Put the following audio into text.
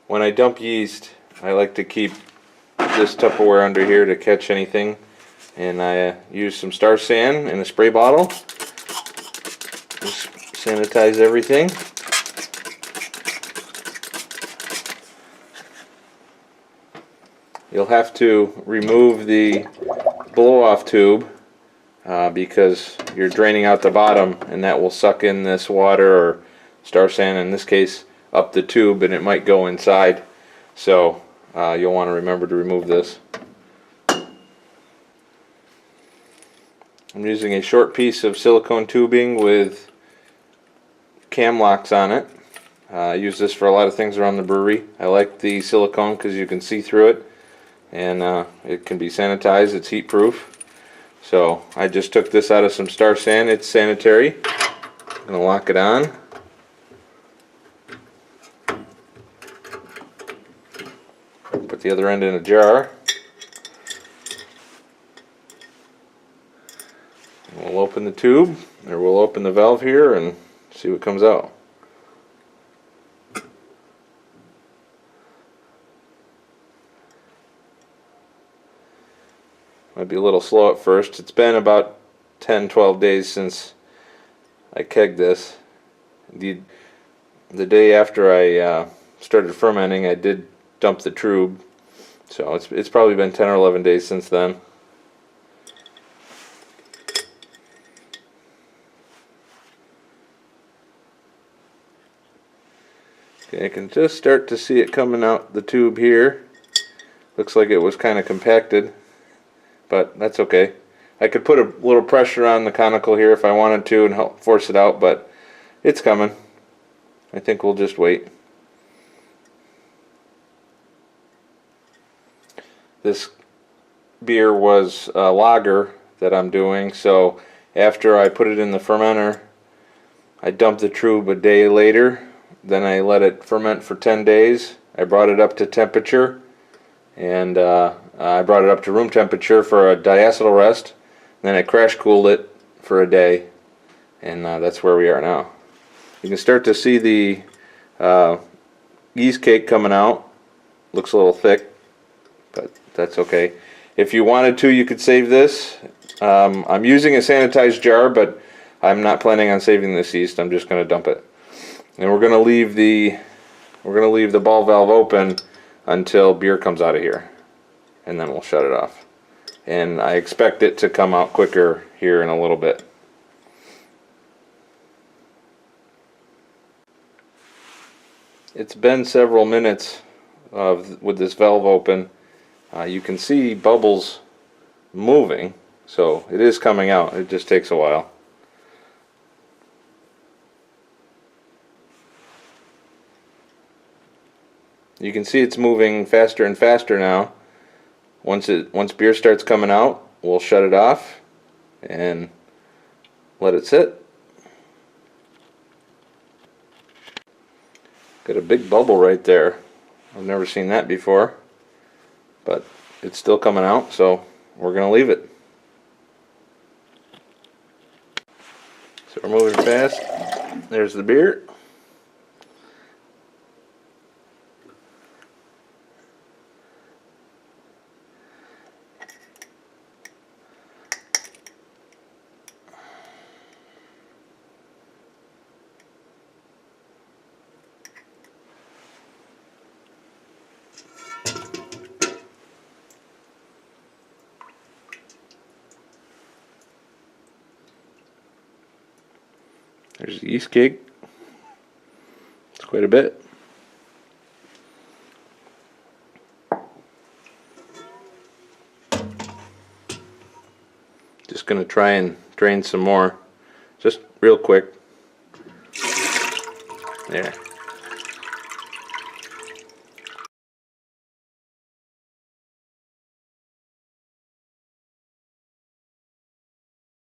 When I dump yeast, I like to keep this Tupperware under here to catch anything, and I use some Star San in a spray bottle. Just sanitize everything. You'll have to remove the blow-off tube because you're draining out the bottom, and that will suck in this water, or Star San in this case, up the tube, and it might go inside. So you'll want to remember to remove this. I'm using a short piece of silicone tubing with cam locks on it. I use this for a lot of things around the brewery. I like the silicone because you can see through it, and it can be sanitized. It's heat proof. So I just took this out of some Star San. It's sanitary. I'm going to lock it on. Put the other end in a jar. We'll open the tube, or we'll open the valve here and see what comes out. Might be a little slow at first. It's been about 10-12 days since I kegged this. The day after I started fermenting, I did dump the tube, so it's probably been 10 or 11 days since then. Okay, I can just start to see it coming out the tube here. Looks like it was kind of compacted, but that's okay. I could put a little pressure on the conical here if I wanted to and help force it out, but it's coming. I think we'll just wait. This beer was a lager that I'm doing, so after I put it in the fermenter, I dumped the tube a day later. Then I let it ferment for 10 days. I brought it up to temperature, and I brought it up to room temperature for a diacetyl rest. Then I crash cooled it for a day, and that's where we are now. You can start to see the yeast cake coming out. Looks a little thick, but that's okay. If you wanted to, you could save this. I'm using a sanitized jar, but I'm not planning on saving this yeast. I'm just going to dump it. And we're going to leave the ball valve open until beer comes out of here, and then we'll shut it off. And I expect it to come out quicker here in a little bit. It's been several minutes with this valve open. You can see bubbles moving, so it is coming out. It just takes a while. You can see it's moving faster and faster now. Once beer starts coming out, we'll shut it off and let it sit. Got a big bubble right there. I've never seen that before, but it's still coming out, so we're going to leave it. So we're moving fast. There's the beer. There's the yeast cake. It's quite a bit. Just going to try and drain some more, just real quick. There.